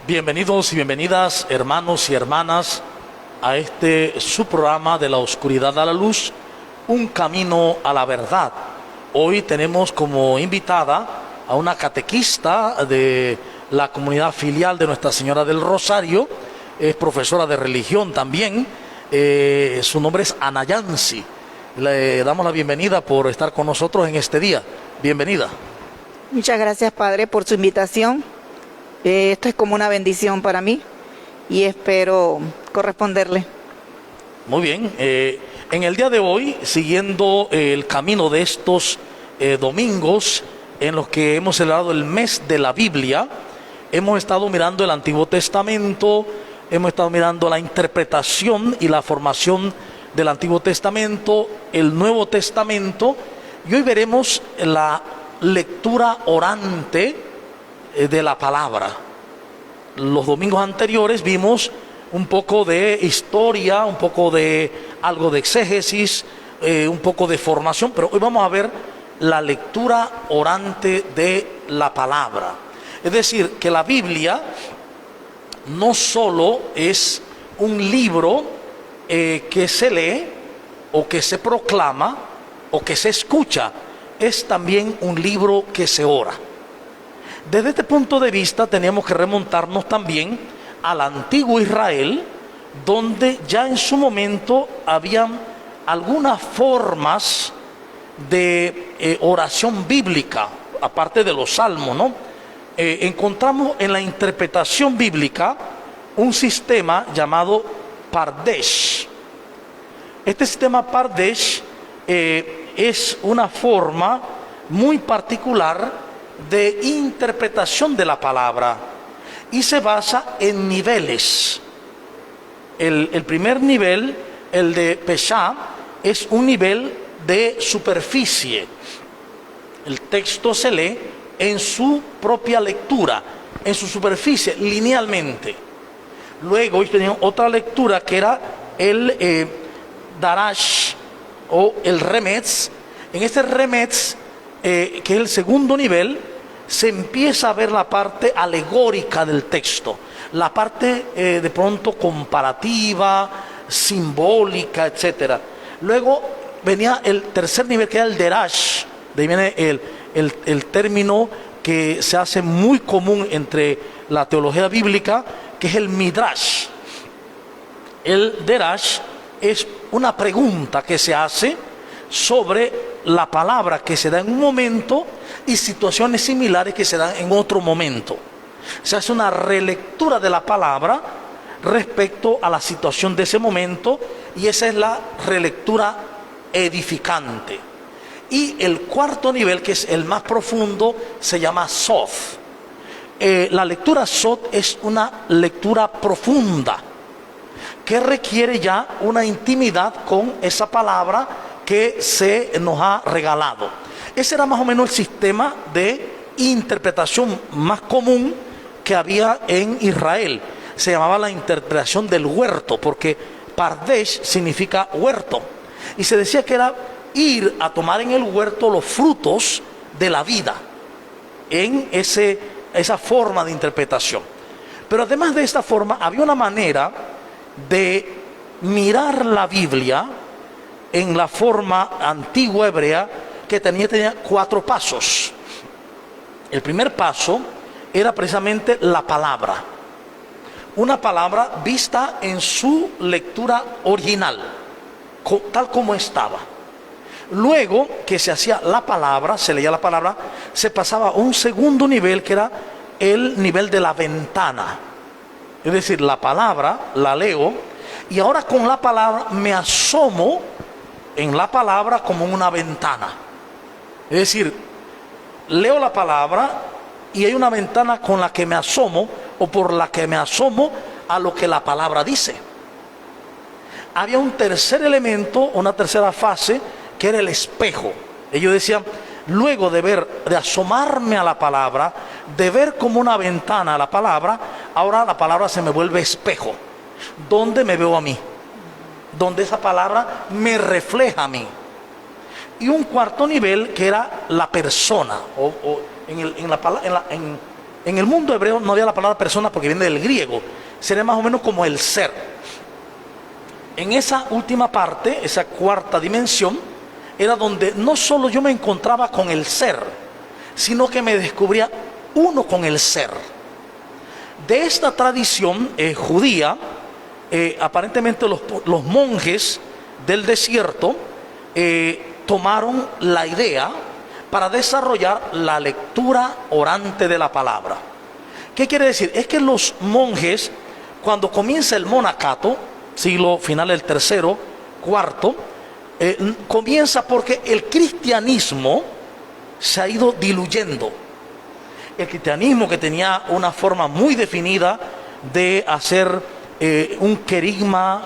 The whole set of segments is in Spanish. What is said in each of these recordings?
Bienvenidos y bienvenidas, hermanos y hermanas, a su programa de la oscuridad a la luz, un camino a la verdad. Hoy tenemos como invitada a una catequista de la comunidad filial de Nuestra Señora del Rosario, es profesora de religión también, su nombre es Ana Yancy. Le damos la bienvenida por estar con nosotros en este día. Bienvenida. Muchas gracias, Padre, por su invitación. Esto es como una bendición para mí y espero corresponderle. Muy bien. En el día de hoy, siguiendo el camino de estos domingos en los que hemos celebrado el mes de la Biblia, hemos estado mirando el Antiguo Testamento, hemos estado mirando la interpretación y la formación del Antiguo Testamento, el Nuevo Testamento, y hoy veremos la lectura orante de la palabra. Los domingos anteriores vimos un poco de historia, un poco de algo de exégesis, un poco de formación, pero hoy vamos a ver la lectura orante de la palabra. Es decir, que la Biblia no solo es un libro que se lee o que se proclama o que se escucha, es también un libro que se ora. Desde este punto de vista tenemos que remontarnos también al antiguo Israel, donde ya en su momento habían algunas formas de oración bíblica, aparte de los salmos, ¿no? Encontramos en la interpretación bíblica un sistema llamado Pardesh. Este sistema Pardesh es una forma muy particular de interpretación de la palabra y se basa en niveles. El primer nivel, el de Pesha, es un nivel de superficie. El texto se lee en su propia lectura, en su superficie, linealmente. Luego tenían otra lectura que era el Darash o el Remetz. En este Remetz, que es el segundo nivel, se empieza a ver la parte alegórica del texto, la parte de pronto comparativa, simbólica, etc. Luego venía el tercer nivel, que era el Derash. De ahí viene el término que se hace muy común entre la teología bíblica, que es el Midrash. El Derash es una pregunta que se hace sobre la palabra que se da en un momento y situaciones similares que se dan en otro momento. Se hace una relectura de la palabra respecto a la situación de ese momento, y esa es la relectura edificante. Y el cuarto nivel, que es el más profundo, se llama Sod. La lectura Sod es una lectura profunda que requiere ya una intimidad con esa palabra que se nos ha regalado. Ese era más o menos el sistema de interpretación más común que había en Israel. Se llamaba la interpretación del huerto, porque Pardesh significa huerto. Y se decía que era ir a tomar en el huerto los frutos de la vida, en esa forma de interpretación. Pero además de esta forma, había una manera de mirar la Biblia en la forma antigua hebrea, que tenía 4 pasos. El primer paso era precisamente la palabra, una palabra vista en su lectura original, tal como estaba. Luego que se hacía la palabra, se leía la palabra, se pasaba a un segundo nivel, que era el nivel de la ventana. Es decir, la palabra la leo y ahora con la palabra me asomo en la palabra como en una ventana. Es decir, leo la palabra y hay una ventana con la que me asomo, o por la que me asomo a lo que la palabra dice. Había un tercer elemento, una tercera fase, que era el espejo. Ellos decían, luego de asomarme a la palabra, de ver como una ventana a la palabra, ahora la palabra se me vuelve espejo, donde me veo a mí, donde esa palabra me refleja a mí. Y un cuarto nivel, que era la persona, En el mundo hebreo no había la palabra persona porque viene del griego. Sería más o menos como el ser. En esa última parte, esa cuarta dimensión, era donde no solo yo me encontraba con el ser, sino que me descubría uno con el ser. De esta tradición judía, aparentemente los monjes del desierto tomaron la idea para desarrollar la lectura orante de la palabra. ¿Qué quiere decir? Es que los monjes, cuando comienza el monacato, siglo final del tercero, cuarto, comienza porque el cristianismo se ha ido diluyendo. El cristianismo, que tenía una forma muy definida de hacer un querigma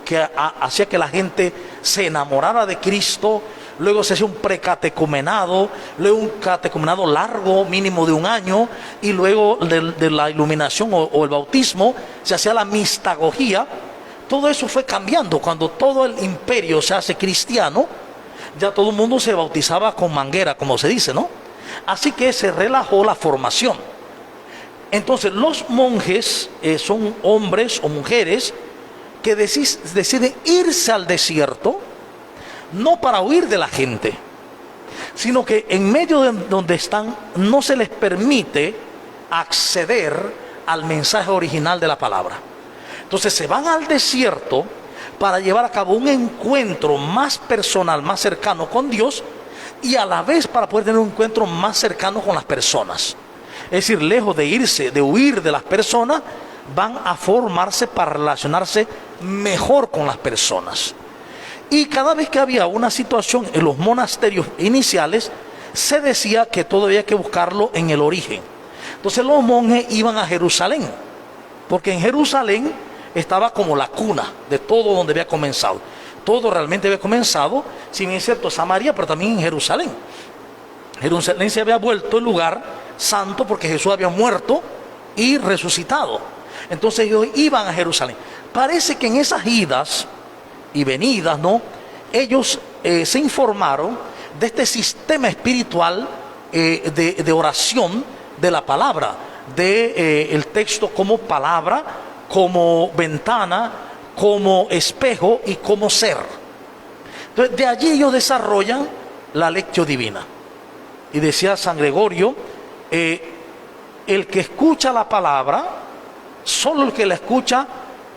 que hacía que la gente se enamorara de Cristo. Luego se hacía un precatecumenado, luego un catecumenado largo, mínimo de 1 año, y luego de la iluminación o el bautismo se hacía la mistagogía. Todo eso fue cambiando. Cuando todo el imperio se hace cristiano, ya todo el mundo se bautizaba con manguera, como se dice, ¿no? Así que se relajó la formación. Entonces los monjes son hombres o mujeres que deciden irse al desierto, no para huir de la gente, sino que en medio de donde están no se les permite acceder al mensaje original de la palabra. Entonces se van al desierto para llevar a cabo un encuentro más personal, más cercano con Dios, y a la vez para poder tener un encuentro más cercano con las personas. Es decir, lejos de irse, de huir de las personas, van a formarse para relacionarse mejor con las personas. Y cada vez que había una situación en los monasterios iniciales, se decía que todo había que buscarlo en el origen. Entonces los monjes iban a Jerusalén, porque en Jerusalén estaba como la cuna de todo donde había comenzado. Todo realmente había comenzado, si bien es cierto, Samaria, pero también en Jerusalén. Jerusalén se había vuelto el lugar santo porque Jesús había muerto y resucitado. Entonces ellos iban a Jerusalén. Parece que en esas idas y venidas, ¿no?, ellos se informaron de este sistema espiritual de oración de la palabra, el texto como palabra, como ventana, como espejo y como ser. Entonces de allí ellos desarrollan la lectio divina. Y decía San Gregorio, el que escucha la palabra, solo el que la escucha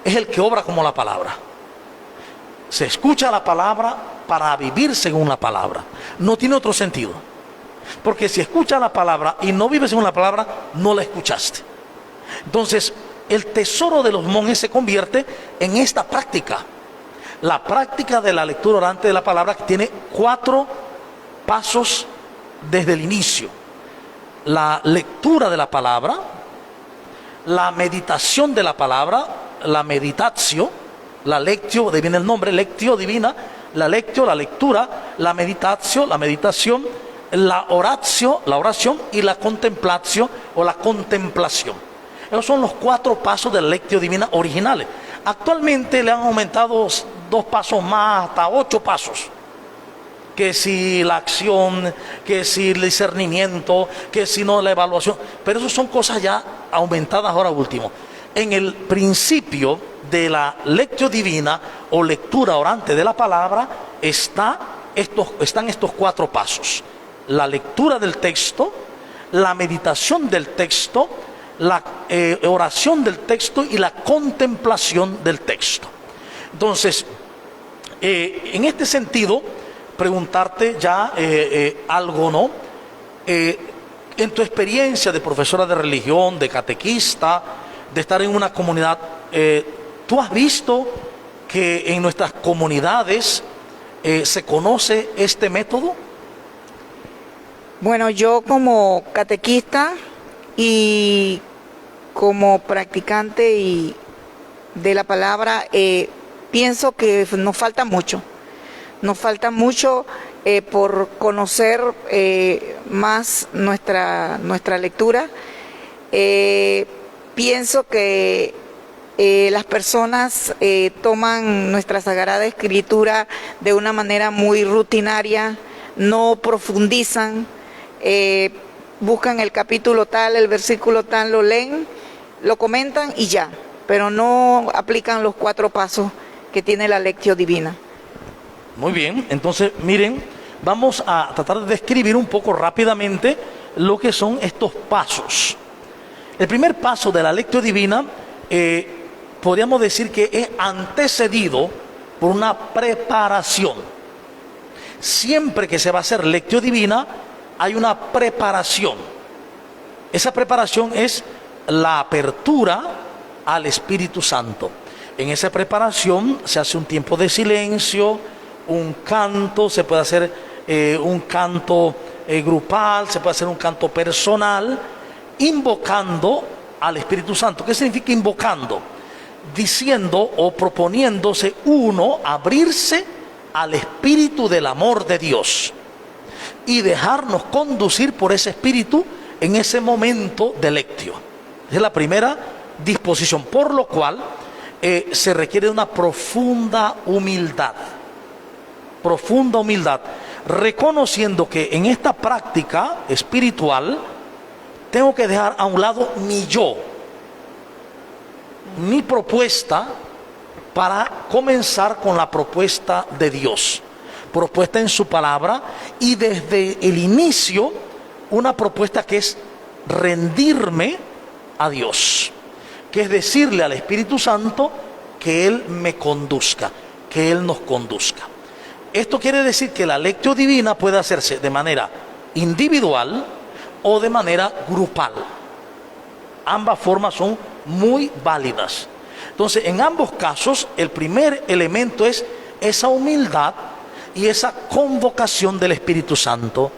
es el que obra como la palabra. Se escucha la palabra para vivir según la palabra. No tiene otro sentido. Porque si escuchas la palabra y no vives según la palabra, no la escuchaste. Entonces, el tesoro de los monjes se convierte en esta práctica. La práctica de la lectura orante de la palabra, que tiene 4 pasos desde el inicio. La lectura de la palabra, la meditación de la palabra, la meditatio, la lectio, de viene el nombre, lectio divina, la lectio, la lectura, la meditatio, la meditación, la oratio, la oración, y la contemplatio o la contemplación. Esos son los 4 pasos de la lectio divina originales. Actualmente le han aumentado 2 pasos más, hasta 8 pasos. Que si la acción, que si el discernimiento, que si no la evaluación. Pero eso son cosas ya aumentadas ahora último. En el principio de la lectio divina o lectura orante de la palabra están estos 4 pasos. La lectura del texto, la meditación del texto, la oración del texto y la contemplación del texto. Entonces, en este sentido, preguntarte ya algo, ¿no? En tu experiencia de profesora de religión, de catequista, de estar en una comunidad, ¿tú has visto que en nuestras comunidades se conoce este método? Bueno, yo como catequista y como practicante de la palabra, pienso que nos falta mucho. Nos falta mucho por conocer más nuestra lectura. Pienso que las personas toman nuestra Sagrada Escritura de una manera muy rutinaria, no profundizan. buscan el capítulo tal, el versículo tal, lo leen, lo comentan y ya, pero no aplican los 4 pasos que tiene la lectio divina. Muy bien, entonces miren, vamos a tratar de describir un poco rápidamente lo que son estos pasos. El primer paso de la lectio divina podríamos decir que es antecedido por una preparación. Siempre que se va a hacer lectio divina hay una preparación. Esa preparación es la apertura al Espíritu Santo. En esa preparación se hace un tiempo de silencio, un canto, se puede hacer un canto grupal, se puede hacer un canto personal, invocando al Espíritu Santo. ¿Qué significa invocando? Diciendo o proponiéndose uno abrirse al Espíritu del amor de Dios y dejarnos conducir por ese Espíritu en ese momento de lectio. Es la primera disposición, por lo cual se requiere una profunda humildad, reconociendo que en esta práctica espiritual tengo que dejar a un lado mi yo, mi propuesta, para comenzar con la propuesta de Dios, propuesta en su palabra, y desde el inicio una propuesta que es rendirme a Dios, que es decirle al Espíritu Santo que Él me conduzca, que Él nos conduzca. Esto quiere decir que la lectio divina puede hacerse de manera individual o de manera grupal. Ambas formas son muy válidas. Entonces, en ambos casos, el primer elemento es esa humildad y esa convocación del Espíritu Santo,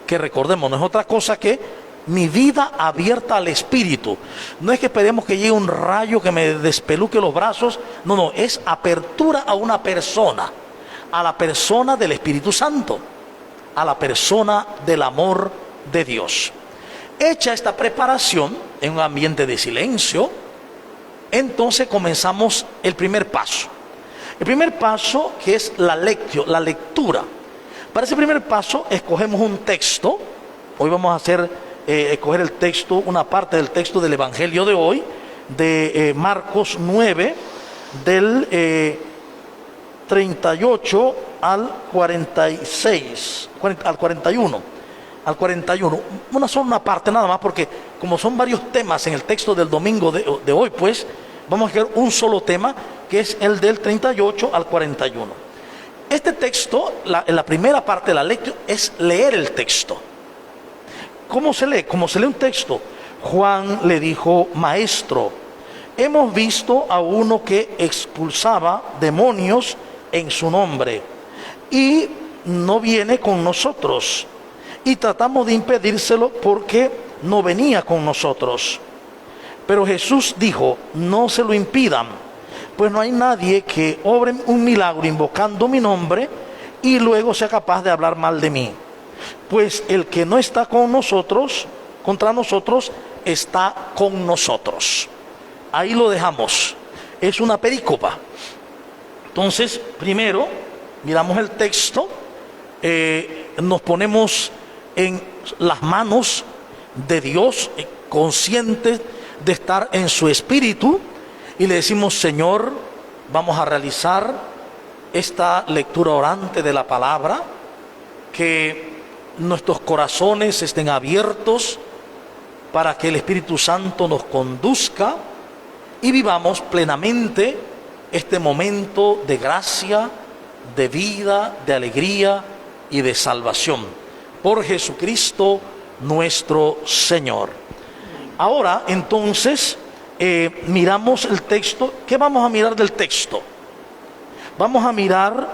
que recordemos, no es otra cosa que mi vida abierta al Espíritu. No es que esperemos que llegue un rayo que me despeluque los brazos, no, es apertura a una persona, a la persona del Espíritu Santo, a la persona del amor de Dios. Hecha esta preparación en un ambiente de silencio, entonces comenzamos el primer paso. El primer paso, que es la lectura. Para ese primer paso escogemos un texto. Hoy vamos a escoger el texto, una parte del texto del Evangelio de hoy, de Marcos 9, del 38 al 46, al 41. Una parte nada más, porque como son varios temas en el texto del domingo de hoy, pues vamos a ver un solo tema, que es el del 38 al 41. Este texto, en la primera parte de la lectura, es leer el texto. ¿Cómo se lee? Como se lee un texto. Juan le dijo: Maestro, hemos visto a uno que expulsaba demonios en su nombre y no viene con nosotros, y tratamos de impedírselo porque no venía con nosotros. Pero Jesús dijo: no se lo impidan, pues no hay nadie que obre un milagro invocando mi nombre y luego sea capaz de hablar mal de mí. Pues el que no está con nosotros, contra nosotros, está con nosotros. Ahí lo dejamos. Es una perícopa. Entonces, primero miramos el texto, nos ponemos en las manos de Dios, conscientes de estar en su espíritu, y le decimos: Señor, vamos a realizar esta lectura orante de la palabra, que nuestros corazones estén abiertos para que el Espíritu Santo nos conduzca y vivamos plenamente este momento de gracia, de vida, de alegría y de salvación, por Jesucristo nuestro Señor. Ahora, entonces, miramos el texto. ¿Qué vamos a mirar del texto? Vamos a mirar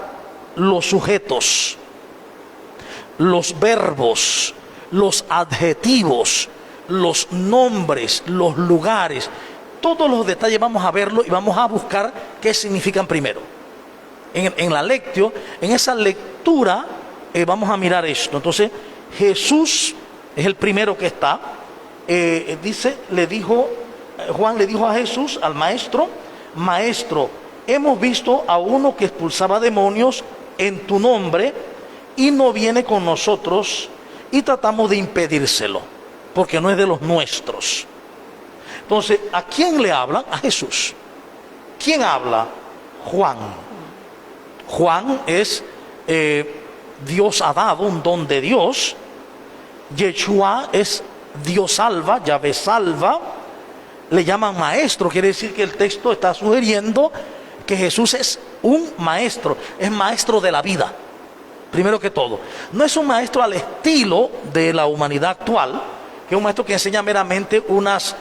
los sujetos, los verbos, los adjetivos, los nombres, los lugares. Todos los detalles vamos a verlo y vamos a buscar qué significan primero. En la lectio, en esa lectura, vamos a mirar esto. Entonces, Jesús es el primero que está. Juan le dijo a Jesús, al maestro: Maestro, hemos visto a uno que expulsaba demonios en tu nombre y no viene con nosotros, y tratamos de impedírselo. porque no es de los nuestros. Entonces, ¿a quién le hablan? A Jesús. ¿Quién habla? Juan. Juan es Dios ha dado un don de Dios. Yeshua es Dios salva, Yahvé salva. Le llaman maestro, quiere decir que el texto está sugiriendo que Jesús es un maestro, es maestro de la vida. Primero que todo, no es un maestro al estilo de la humanidad actual, que es un maestro que enseña meramente unos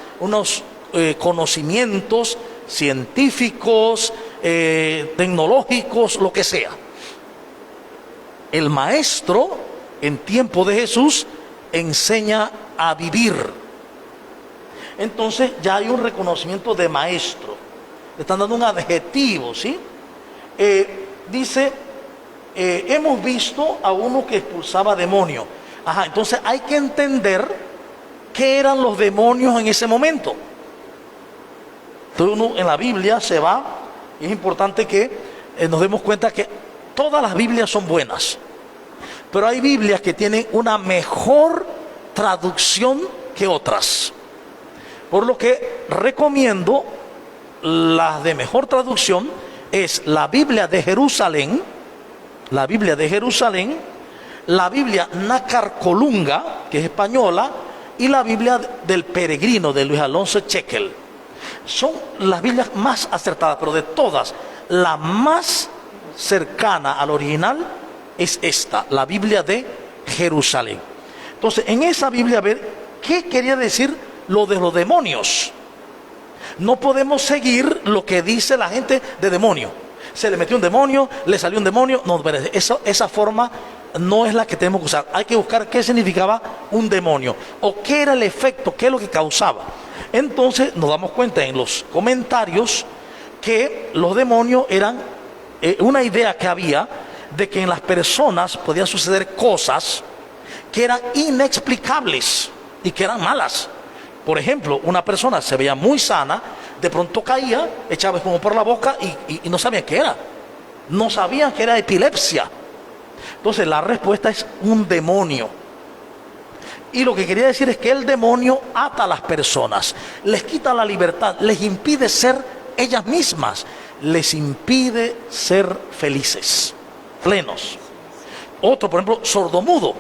conocimientos científicos, tecnológicos, lo que sea. El maestro en tiempo de Jesús enseña a vivir. Entonces ya hay un reconocimiento de maestro. Le están dando un adjetivo, ¿sí? Dice, hemos visto a uno que expulsaba demonios. Ajá, entonces hay que entender qué eran los demonios en ese momento. Entonces uno en la Biblia se va, y es importante que nos demos cuenta que todas las Biblias son buenas, pero hay Biblias que tienen una mejor traducción que otras. Por lo que recomiendo las de mejor traducción es la Biblia de Jerusalén, la Biblia Nácar Colunga, que es española, y la Biblia del Peregrino de Luis Alonso Chequel. Son las Biblias más acertadas, pero de todas, la más cercana al original es esta, la Biblia de Jerusalén. Entonces, en esa Biblia, a ver, ¿qué quería decir lo de los demonios? No podemos seguir lo que dice la gente de demonio. Se le metió un demonio, le salió un demonio. No, esa forma no es la que tenemos que usar. Hay que buscar qué significaba un demonio o qué era el efecto, qué es lo que causaba. Entonces nos damos cuenta en los comentarios que los demonios eran una idea que había de que en las personas podían suceder cosas que eran inexplicables y que eran malas. Por ejemplo, una persona se veía muy sana, de pronto caía, echaba espuma por la boca y no sabían qué era. No sabían que era epilepsia. Entonces la respuesta es un demonio. Y lo que quería decir es que el demonio ata a las personas, les quita la libertad, les impide ser ellas mismas, les impide ser felices, plenos. Otro, por ejemplo, sordomudo.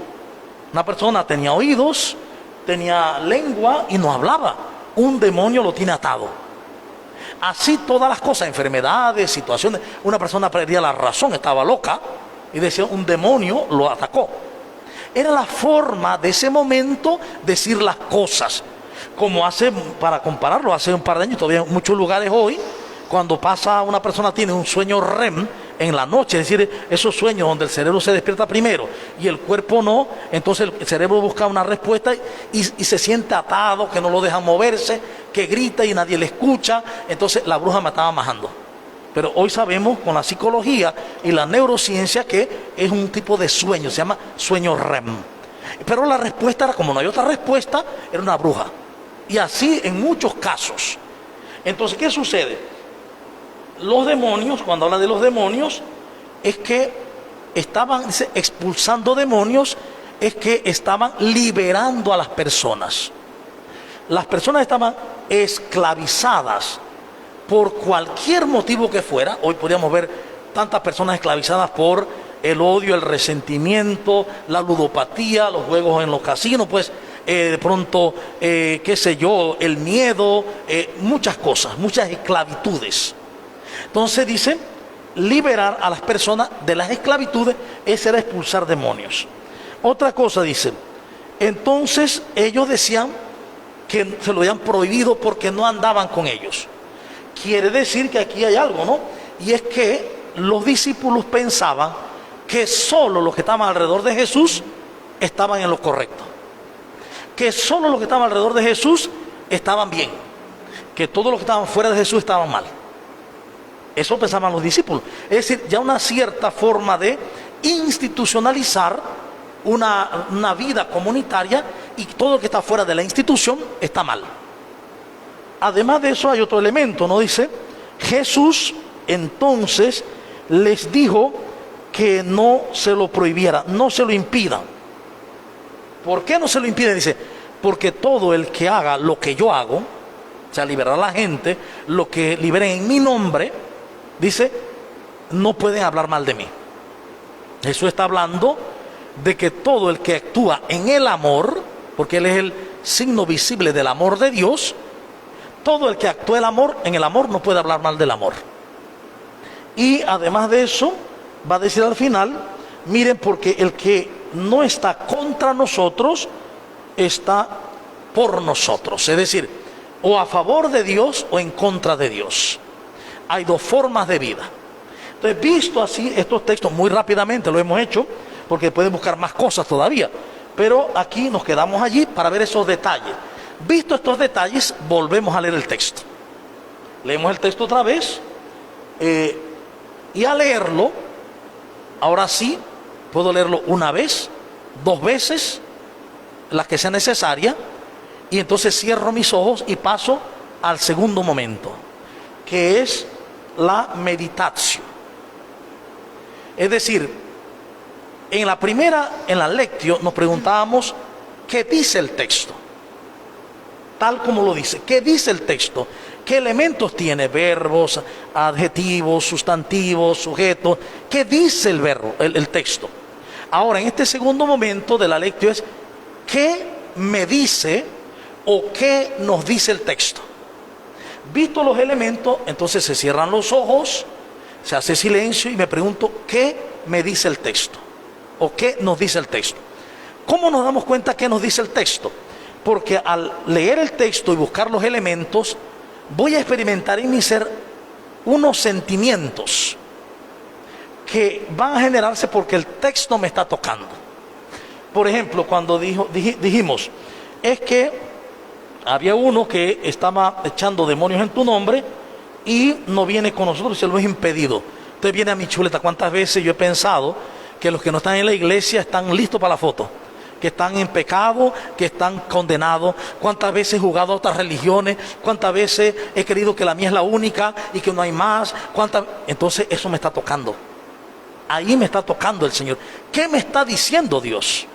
Una persona tenía oídos, tenía lengua y no hablaba. Un demonio lo tiene atado. Así todas las cosas, enfermedades, situaciones. Una persona perdía la razón, estaba loca y decía un demonio lo atacó. Era la forma de ese momento decir las cosas. Como hace, para compararlo, hace un par de años, todavía en muchos lugares hoy, cuando pasa una persona tiene un sueño REM en la noche, es decir, esos sueños donde el cerebro se despierta primero y el cuerpo no, entonces el cerebro busca una respuesta y se siente atado, que no lo dejan moverse, que grita y nadie le escucha. Entonces la bruja me estaba majando. Pero hoy sabemos con la psicología y la neurociencia que es un tipo de sueño, se llama sueño REM. Pero la respuesta era, como no hay otra respuesta, era una bruja. Y así en muchos casos. Entonces, ¿qué sucede? Los demonios, cuando hablan de los demonios, es que estaban expulsando demonios, es que estaban liberando a las personas. Las personas estaban esclavizadas por cualquier motivo que fuera. Hoy podríamos ver tantas personas esclavizadas por el odio, el resentimiento, la ludopatía, los juegos en los casinos, pues de pronto, qué sé yo, el miedo, muchas cosas, muchas esclavitudes. Entonces dice, liberar a las personas de las esclavitudes, ese era expulsar demonios. Otra cosa dice, entonces ellos decían que se lo habían prohibido porque no andaban con ellos. Quiere decir que aquí hay algo, ¿no? Y es que los discípulos pensaban que solo los que estaban alrededor de Jesús estaban en lo correcto. Que solo los que estaban alrededor de Jesús estaban bien. Que todos los que estaban fuera de Jesús estaban mal. Eso pensaban los discípulos. Es decir, ya una cierta forma de institucionalizar una vida comunitaria y todo lo que está fuera de la institución está mal. Además de eso hay otro elemento, ¿no? Dice, Jesús entonces les dijo que no se lo prohibiera, no se lo impidan. ¿Por qué no se lo impiden? Dice, porque todo el que haga lo que yo hago, o sea, liberar a la gente, lo que liberen en mi nombre, dice, no pueden hablar mal de mí. Jesús está hablando de que todo el que actúa en el amor, porque Él es el signo visible del amor de Dios, todo el que actúa en el amor no puede hablar mal del amor. Y además de eso, va a decir al final, miren, porque el que no está contra nosotros, está por nosotros. Es decir, o a favor de Dios o en contra de Dios. Hay dos formas de vida. Entonces, visto así estos textos, muy rápidamente lo hemos hecho, porque pueden buscar más cosas todavía, pero aquí nos quedamos allí para ver esos detalles. Visto estos detalles, volvemos a leer el texto. Leemos el texto otra vez, y al leerlo, ahora sí, puedo leerlo una vez, 2 veces, las que sea necesaria, y entonces cierro mis ojos y paso al segundo momento, que es la meditación. Es decir, en la primera, en la lectio, nos preguntábamos qué dice el texto, tal como lo dice. ¿Qué dice el texto? ¿Qué elementos tiene? Verbos, adjetivos, sustantivos, sujetos. ¿Qué dice el verbo, el texto? Ahora, en este segundo momento de la lectio es ¿qué me dice o qué nos dice el texto? Visto los elementos, entonces se cierran los ojos, se hace silencio y me pregunto ¿qué me dice el texto? ¿O qué nos dice el texto? ¿Cómo nos damos cuenta qué nos dice el texto? Porque al leer el texto y buscar los elementos, voy a experimentar en mi ser unos sentimientos que van a generarse porque el texto me está tocando. Por ejemplo, cuando dijimos, es que había uno que estaba echando demonios en tu nombre y no viene con nosotros y se lo es impedido. Entonces viene a mi chuleta. ¿Cuántas veces yo he pensado que los que no están en la iglesia están listos para la foto? Que están en pecado, que están condenados. ¿Cuántas veces he jugado a otras religiones? ¿Cuántas veces he creído que la mía es la única y que no hay más? Entonces eso me está tocando. Ahí me está tocando el Señor. ¿Qué me está diciendo Dios?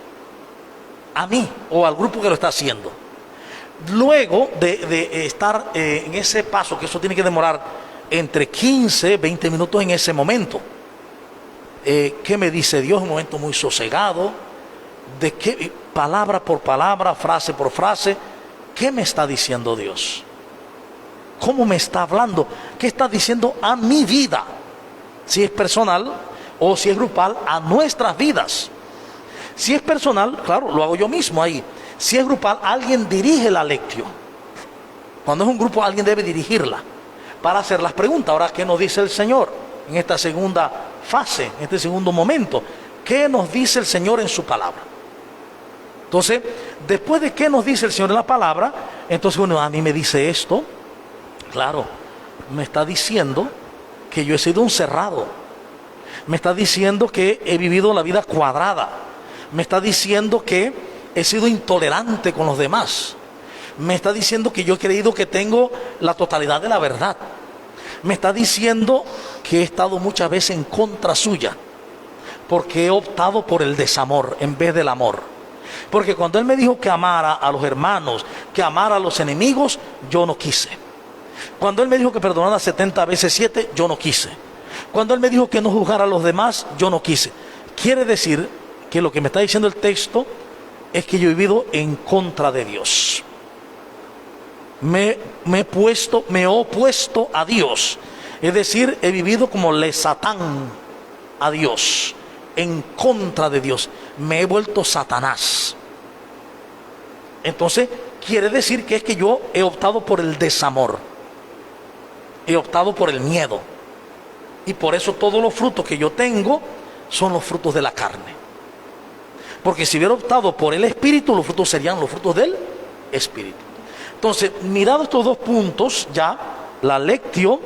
A mí o al grupo que lo está haciendo. Luego de estar en ese paso, que eso tiene que demorar entre 15, 20 minutos en ese momento. ¿Qué me dice Dios? Un momento muy sosegado. De qué, palabra por palabra, frase por frase, ¿qué me está diciendo Dios? ¿Cómo me está hablando? ¿Qué está diciendo a mi vida? Si es personal o si es grupal, a nuestras vidas. Si es personal, claro, lo hago yo mismo ahí. Si es grupal, alguien dirige la lectio. Cuando es un grupo, alguien debe dirigirla para hacer las preguntas. Ahora, ¿qué nos dice el Señor en esta segunda fase, en este segundo momento? ¿Qué nos dice el Señor en su palabra? Entonces, después de qué nos dice el Señor en la palabra, entonces, bueno, a mí me dice esto. Claro, me está diciendo que yo he sido un cerrado. Me está diciendo que he vivido la vida cuadrada. Me está diciendo que he sido intolerante con los demás. Me está diciendo que yo he creído que tengo la totalidad de la verdad. Me está diciendo que he estado muchas veces en contra suya, porque he optado por el desamor en vez del amor. Porque cuando Él me dijo que amara a los hermanos, que amara a los enemigos, yo no quise. Cuando Él me dijo que perdonara 70 veces 7, yo no quise. Cuando Él me dijo que no juzgara a los demás, yo no quise. Quiere decir que lo que me está diciendo el texto es que yo he vivido en contra de Dios. Me he opuesto a Dios. Es decir, he vivido como le Satán a Dios, en contra de Dios. Me he vuelto Satanás. Entonces, quiere decir que es que yo he optado por el desamor. He optado por el miedo. Y por eso todos los frutos que yo tengo son los frutos de la carne. Porque si hubiera optado por el Espíritu, los frutos serían los frutos del Espíritu. Entonces, mirado estos dos puntos, ya la lectio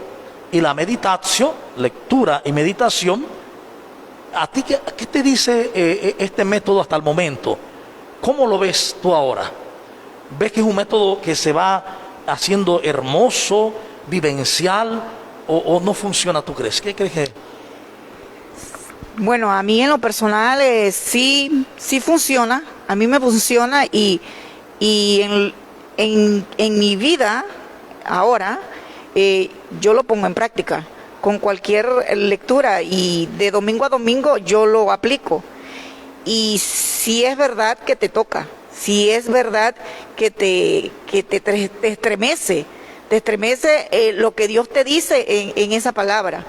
y la meditación, lectura y meditación, ¿a ti qué te dice este método hasta el momento? ¿Cómo lo ves tú ahora? ¿Ves que es un método que se va haciendo hermoso, vivencial, o no funciona, tú crees? ¿Qué crees que...? Bueno, a mí en lo personal sí funciona, a mí me funciona y Y en mi vida, ahora, yo lo pongo en práctica. Con cualquier lectura y de domingo a domingo yo lo aplico. Y si es verdad que te toca, si es verdad que te estremece, lo que Dios te dice en esa palabra.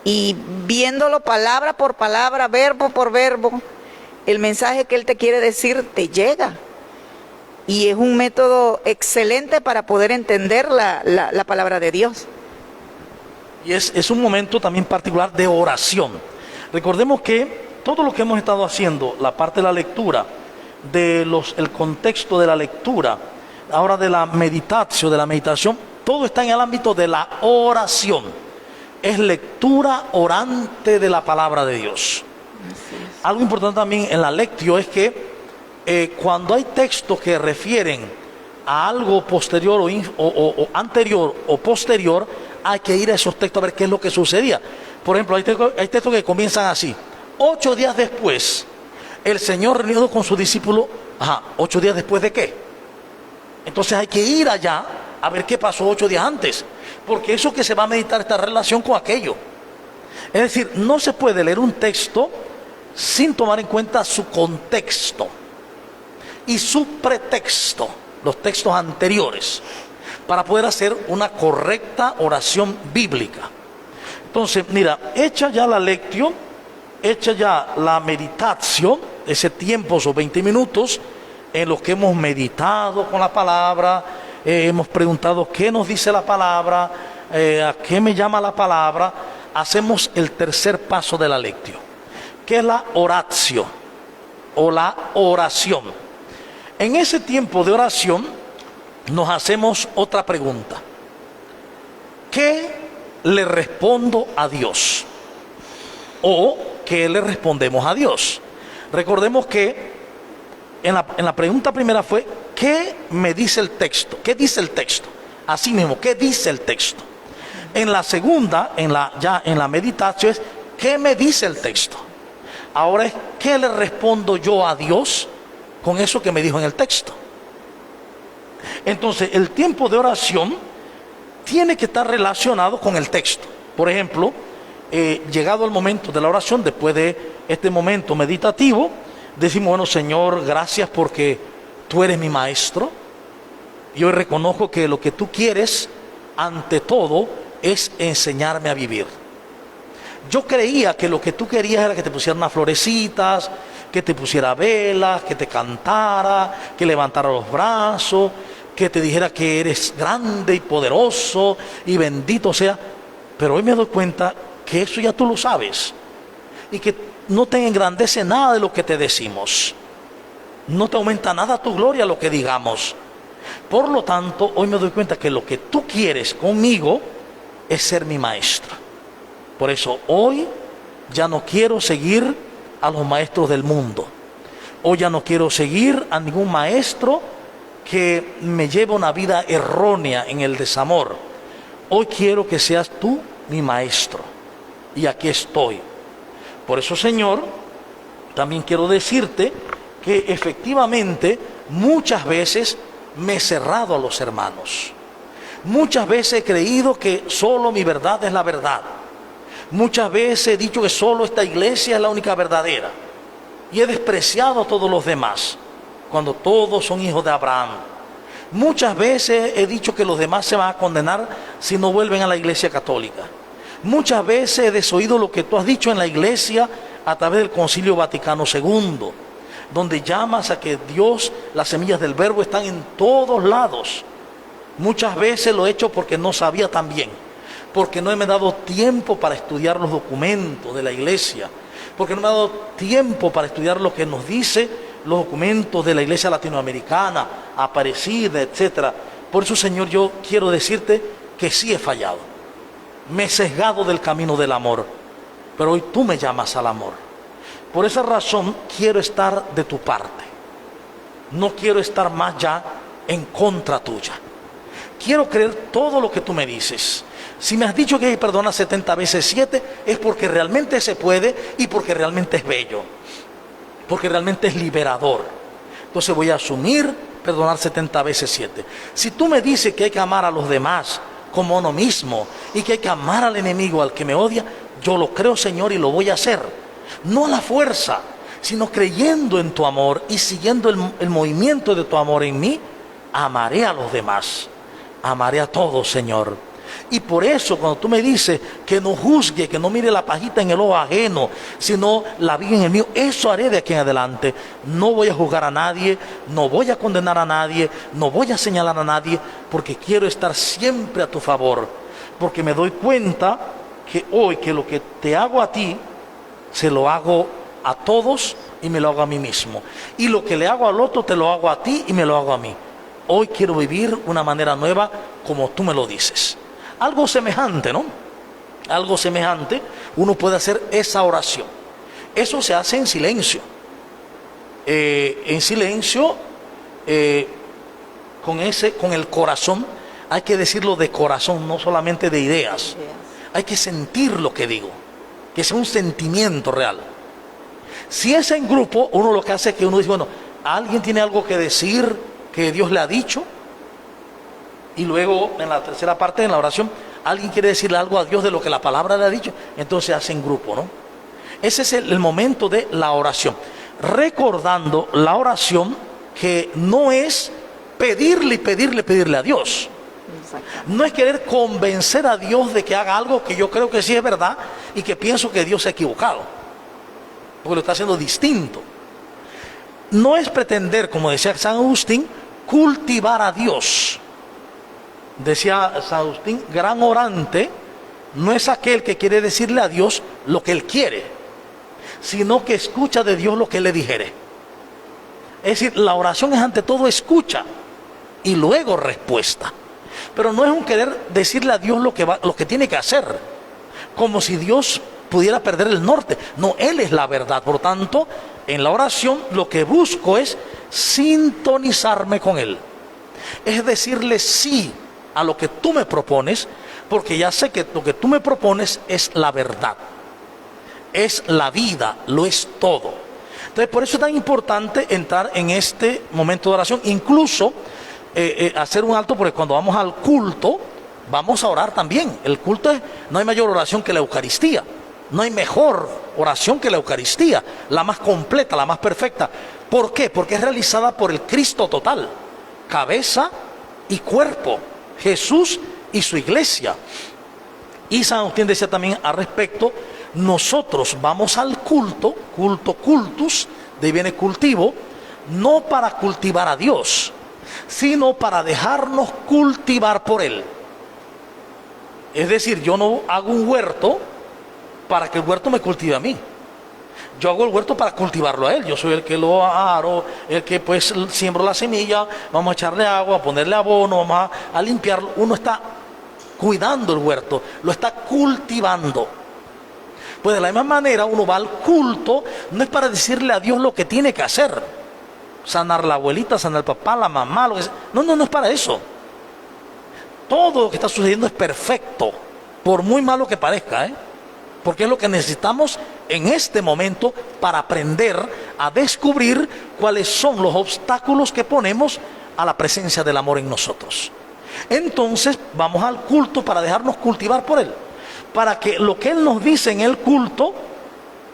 Y viéndolo palabra por palabra, verbo por verbo, el mensaje que Él te quiere decir te llega. Y es un método excelente para poder entender la palabra de Dios. Y es un momento también particular de oración. Recordemos que todo lo que hemos estado haciendo, la parte de la lectura, el contexto de la lectura, ahora de la meditación, todo está en el ámbito de la oración. Es lectura orante de la palabra de Dios. Algo importante también en la lectio es que cuando hay textos que refieren a algo posterior o anterior o posterior, hay que ir a esos textos a ver qué es lo que sucedía. Por ejemplo, hay textos que comienzan así: 8 días después, el Señor reunido con su discípulo. 8 días después de qué. Entonces hay que ir allá a ver qué pasó 8 días antes, porque eso que se va a meditar está en relación con aquello. Es decir, no se puede leer un texto sin tomar en cuenta su contexto y su pretexto, los textos anteriores, para poder hacer una correcta oración bíblica. Entonces, mira, hecha ya la lectio, hecha ya la meditación, ese tiempo, esos 20 minutos, en los que hemos meditado con la palabra, hemos preguntado qué nos dice la palabra, a qué me llama la palabra, hacemos el tercer paso de la lectio, que es la oratio o la oración. En ese tiempo de oración nos hacemos otra pregunta: ¿qué le respondo a Dios? ¿O qué le respondemos a Dios? Recordemos que en la pregunta primera fue: ¿qué me dice el texto? ¿Qué dice el texto? Así mismo, ¿qué dice el texto? En la segunda, ya en la meditación, es: ¿qué me dice el texto? Ahora es: ¿qué le respondo yo a Dios con eso que me dijo en el texto? Entonces, el tiempo de oración tiene que estar relacionado con el texto. Por ejemplo, llegado el momento de la oración, después de este momento meditativo, decimos: bueno, Señor, gracias porque tú eres mi maestro. Y hoy reconozco que lo que tú quieres, ante todo, es enseñarme a vivir. Yo creía que lo que tú querías era que te pusiera unas florecitas, que te pusiera velas, que te cantara, que levantara los brazos, que te dijera que eres grande y poderoso y bendito sea. Pero hoy me doy cuenta que eso ya tú lo sabes y que no te engrandece nada de lo que te decimos, no te aumenta nada tu gloria lo que digamos. Por lo tanto, hoy me doy cuenta que lo que tú quieres conmigo es ser mi maestro. Por eso hoy ya no quiero seguir a los maestros del mundo. Hoy ya no quiero seguir a ningún maestro que me lleve una vida errónea en el desamor. Hoy quiero que seas tú mi maestro. Y aquí estoy. Por eso, Señor, también quiero decirte que efectivamente muchas veces me he cerrado a los hermanos. Muchas veces he creído que solo mi verdad es la verdad. Muchas veces he dicho que solo esta iglesia es la única verdadera. Y he despreciado a todos los demás, cuando todos son hijos de Abraham. Muchas veces he dicho que los demás se van a condenar si no vuelven a la iglesia católica. Muchas veces he desoído lo que tú has dicho en la iglesia a través del Concilio Vaticano II, donde llamas a que Dios, las semillas del verbo están en todos lados. Muchas veces lo he hecho porque no sabía tan bien, porque no me he dado tiempo para estudiar los documentos de la iglesia, porque no me he dado tiempo para estudiar lo que nos dice los documentos de la iglesia latinoamericana, Aparecida, etc. Por eso, Señor, yo quiero decirte que sí he fallado. Me he sesgado del camino del amor, pero hoy tú me llamas al amor. Por esa razón quiero estar de tu parte. No quiero estar más ya en contra tuya. Quiero creer todo lo que tú me dices. Si me has dicho que perdona 70 veces 7, es porque realmente se puede y porque realmente es bello, porque realmente es liberador. Entonces voy a asumir perdonar 70 veces 7. Si tú me dices que hay que amar a los demás como a uno mismo y que hay que amar al enemigo, al que me odia, yo lo creo, Señor, y lo voy a hacer. No a la fuerza, sino creyendo en tu amor y siguiendo el movimiento de tu amor en mí, amaré a los demás, amaré a todos, Señor. Y por eso cuando tú me dices que no juzgue, que no mire la pajita en el ojo ajeno, sino la viga en el mío, eso haré de aquí en adelante. No voy a juzgar a nadie, no voy a condenar a nadie, no voy a señalar a nadie, porque quiero estar siempre a tu favor. Porque me doy cuenta que hoy que lo que te hago a ti, se lo hago a todos y me lo hago a mí mismo. Y lo que le hago al otro, te lo hago a ti y me lo hago a mí. Hoy quiero vivir una manera nueva como tú me lo dices. Algo semejante, ¿no? Algo semejante, uno puede hacer esa oración. Eso se hace en silencio. En silencio, con el corazón. Hay que decirlo de corazón, no solamente de ideas. Hay que sentir lo que digo, que sea un sentimiento real. Si es en grupo, uno lo que hace es que uno dice, bueno, ¿alguien tiene algo que decir que Dios le ha dicho? Y luego en la tercera parte, en la oración, alguien quiere decirle algo a Dios de lo que la palabra le ha dicho, entonces hace en grupo, ¿no? Ese es el momento de la oración. Recordando la oración que no es pedirle a Dios. No es querer convencer a Dios de que haga algo que yo creo que sí es verdad y que pienso que Dios se ha equivocado, porque lo está haciendo distinto. No es pretender, como decía San Agustín, cultivar a Dios. Decía San Agustín, gran orante no es aquel que quiere decirle a Dios lo que él quiere, sino que escucha de Dios lo que él le dijere. Es decir, la oración es ante todo escucha y luego respuesta. Pero no es un querer decirle a Dios lo que tiene que hacer, como si Dios pudiera perder el norte. No, Él es la verdad. Por tanto, en la oración lo que busco es sintonizarme con Él. Es decirle sí a lo que tú me propones, porque ya sé que lo que tú me propones es la verdad, es la vida, lo es todo. Entonces, por eso es tan importante entrar en este momento de oración, incluso hacer un alto, porque cuando vamos al culto, vamos a orar también. El culto no hay mayor oración que la Eucaristía, no hay mejor oración que la Eucaristía, la más completa, la más perfecta. ¿Por qué? Porque es realizada por el Cristo total, cabeza y cuerpo, Jesús y su iglesia. Y San Agustín decía también al respecto, nosotros vamos al culto, cultus, de ahí viene cultivo, no para cultivar a Dios, sino para dejarnos cultivar por Él. Es decir, yo no hago un huerto para que el huerto me cultive a mí. Yo hago el huerto para cultivarlo a Él. Yo soy el que lo aro, el que pues siembro la semilla, vamos a echarle agua, a ponerle abono, vamos a limpiarlo. Uno está cuidando el huerto, lo está cultivando. Pues de la misma manera uno va al culto, no es para decirle a Dios lo que tiene que hacer, sanar la abuelita, sanar el papá, la mamá, lo que sea. No es para eso. Todo lo que está sucediendo es perfecto, por muy malo que parezca, porque es lo que necesitamos en este momento para aprender a descubrir cuáles son los obstáculos que ponemos a la presencia del amor en nosotros. Entonces vamos al culto para dejarnos cultivar por Él, para que lo que Él nos dice en el culto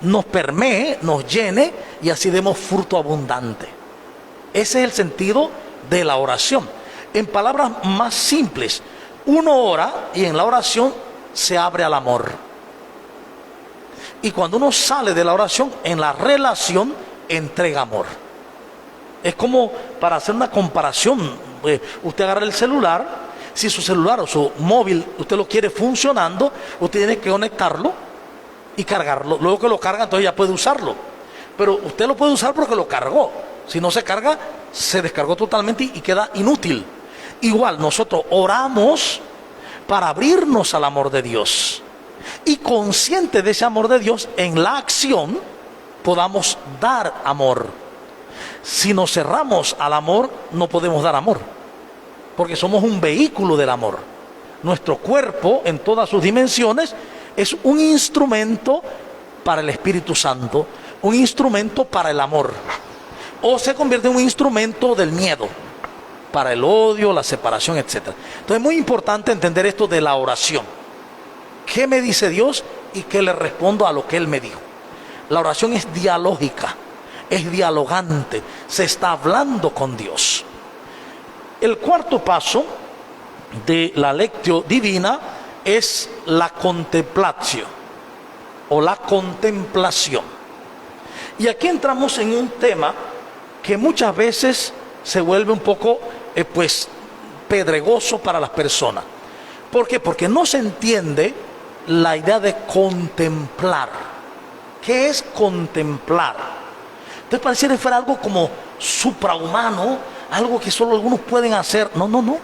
nos permee, nos llene y así demos fruto abundante. Ese es el sentido de la oración. En palabras más simples, uno ora y en la oración se abre al amor. Y cuando uno sale de la oración, en la relación entrega amor. Es como para hacer una comparación, usted agarra el celular, si su celular o su móvil usted lo quiere funcionando, usted tiene que conectarlo y cargarlo. Luego que lo carga, entonces ya puede usarlo. Pero usted lo puede usar porque lo cargó. Si no se carga, se descargó totalmente y queda inútil. Igual nosotros oramos para abrirnos al amor de Dios. Y consciente de ese amor de Dios, en la acción podamos dar amor. Si nos cerramos al amor, no podemos dar amor, porque somos un vehículo del amor. Nuestro cuerpo, en todas sus dimensiones, es un instrumento para el Espíritu Santo, un instrumento para el amor, o se convierte en un instrumento del miedo. para el odio, la separación, etc. Entonces es muy importante entender esto de la oración. ¿Qué me dice Dios y qué le respondo a lo que Él me dijo? La oración es dialógica, es dialogante, se está hablando con Dios. El cuarto paso de la lectio divina es la contemplatio o la contemplación. Y aquí entramos en un tema que muchas veces se vuelve un poco pedregoso para las personas. ¿Por qué? Porque no se entiende la idea de contemplar. ¿Qué es contemplar? Entonces pareciera que fuera algo como suprahumano, algo que solo algunos pueden hacer. No, no, no.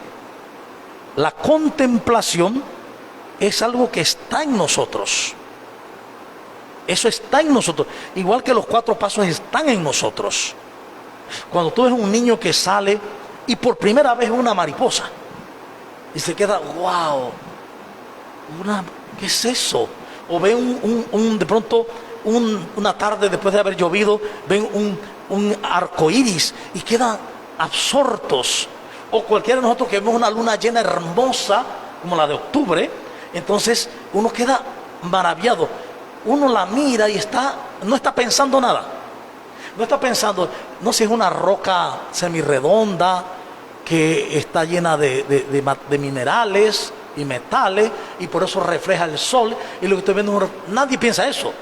La contemplación es algo que está en nosotros. Eso está en nosotros. Igual que los 4 pasos están en nosotros. Cuando tú ves un niño que sale y por primera vez ve una mariposa y se queda, wow, ¿qué es eso? O ve de pronto una tarde después de haber llovido, ven un arco iris y quedan absortos. O cualquiera de nosotros que vemos una luna llena hermosa como la de octubre, entonces uno queda maravillado. Uno la mira y no está pensando nada. No está pensando, no sé, es una roca semirredonda que está llena de minerales y metales y por eso refleja el sol. Y lo que estoy viendo, nadie piensa eso.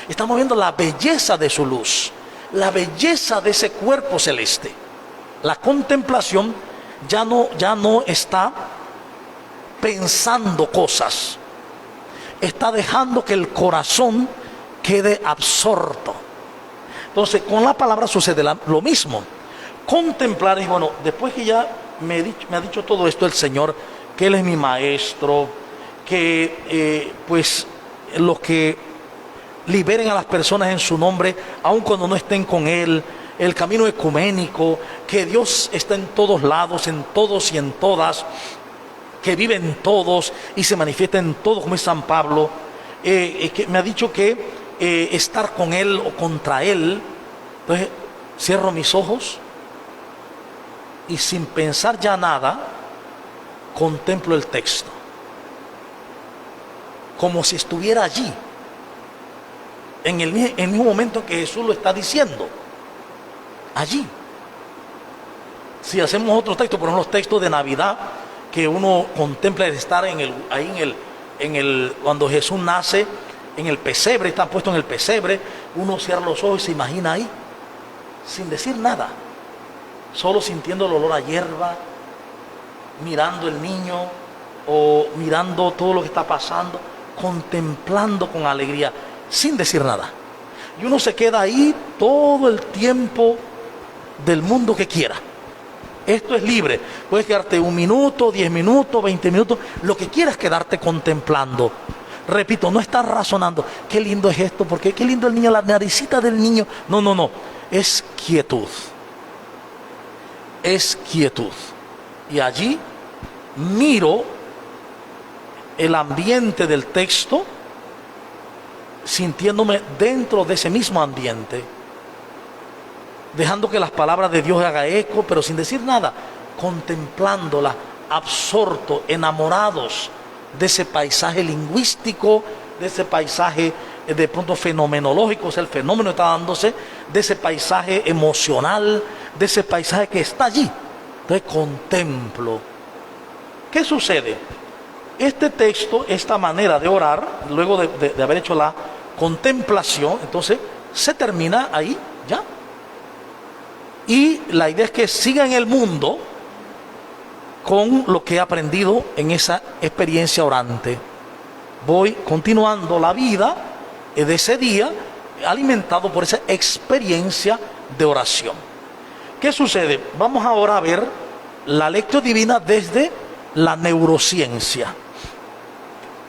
Estamos viendo la belleza de su luz, la belleza de ese cuerpo celeste. La contemplación ya no está pensando cosas. Está dejando que el corazón quede absorto. Entonces, con la palabra sucede lo mismo. Contemplar es, bueno, después que ya me ha dicho todo esto el Señor, que Él es mi maestro, que los que liberen a las personas en su nombre, aun cuando no estén con Él, el camino ecuménico, que Dios está en todos lados, en todos y en todas, que vive en todos y se manifiesta en todos, como es San Pablo, que me ha dicho que estar con Él o contra Él. Entonces cierro mis ojos y sin pensar ya nada contemplo el texto como si estuviera allí en el mismo momento que Jesús lo está diciendo, allí. Si hacemos otro texto, por ejemplo los textos de Navidad, que uno contempla el estar cuando Jesús nace en el pesebre, está puesto en el pesebre, uno cierra los ojos y se imagina ahí, sin decir nada, solo sintiendo el olor a hierba, mirando el niño o mirando todo lo que está pasando, contemplando con alegría, sin decir nada. Y uno se queda ahí todo el tiempo del mundo que quiera. Esto es libre, puedes quedarte 1 minuto, 10 minutos, 20 minutos, lo que quieras, quedarte contemplando. Repito, no estás razonando, qué lindo es esto, porque qué lindo el niño, la naricita del niño. No, no, no, es quietud. Es quietud. Y allí miro el ambiente del texto, sintiéndome dentro de ese mismo ambiente, dejando que las palabras de Dios hagan eco, pero sin decir nada, contemplándola, absorto, enamorados de ese paisaje lingüístico, de ese paisaje de pronto fenomenológico, o sea, el fenómeno está dándose, de ese paisaje emocional, de ese paisaje que está allí. Entonces contemplo. ¿Qué sucede? Este texto, esta manera de orar, luego de haber hecho la contemplación, entonces se termina ahí ya. Y la idea es que siga en el mundo con lo que he aprendido en esa experiencia orante. Voy continuando la vida de ese día alimentado por esa experiencia de oración. ¿Qué sucede? Vamos ahora a ver la lectio divina desde la neurociencia.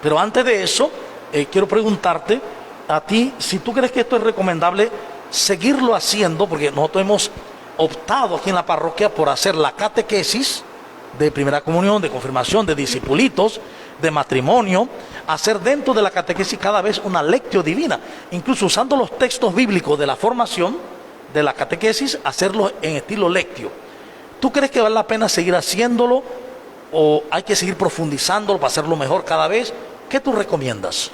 Pero antes de eso, quiero preguntarte a ti si tú crees que esto es recomendable seguirlo haciendo, porque nosotros hemos optado aquí en la parroquia por hacer la catequesis de primera comunión, de confirmación, de discipulitos, de matrimonio, hacer dentro de la catequesis cada vez una lectio divina, incluso usando los textos bíblicos de la formación de la catequesis, hacerlo en estilo lectio. ¿Tú crees que vale la pena seguir haciéndolo o hay que seguir profundizándolo para hacerlo mejor cada vez? ¿Qué tú recomiendas?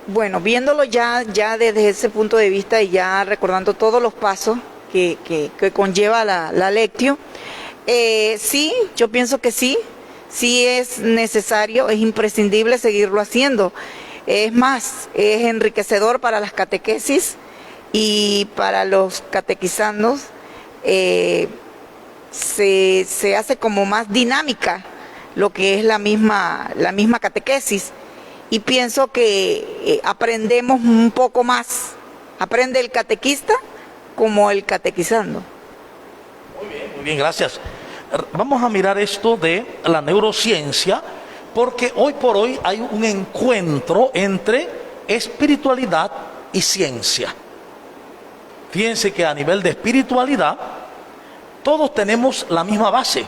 Bueno, viéndolo ya desde ese punto de vista y ya recordando todos los pasos que conlleva la lectio, sí, yo pienso que sí es necesario, es imprescindible seguirlo haciendo. Es más, es enriquecedor para las catequesis y para los catequizandos. Se hace como más dinámica lo que es la misma catequesis, y pienso que aprendemos un poco más, aprende el catequista como el catequizando. Muy bien, gracias. Vamos a mirar esto de la neurociencia, porque hoy por hoy hay un encuentro entre espiritualidad y ciencia. Fíjense que a nivel de espiritualidad todos tenemos la misma base,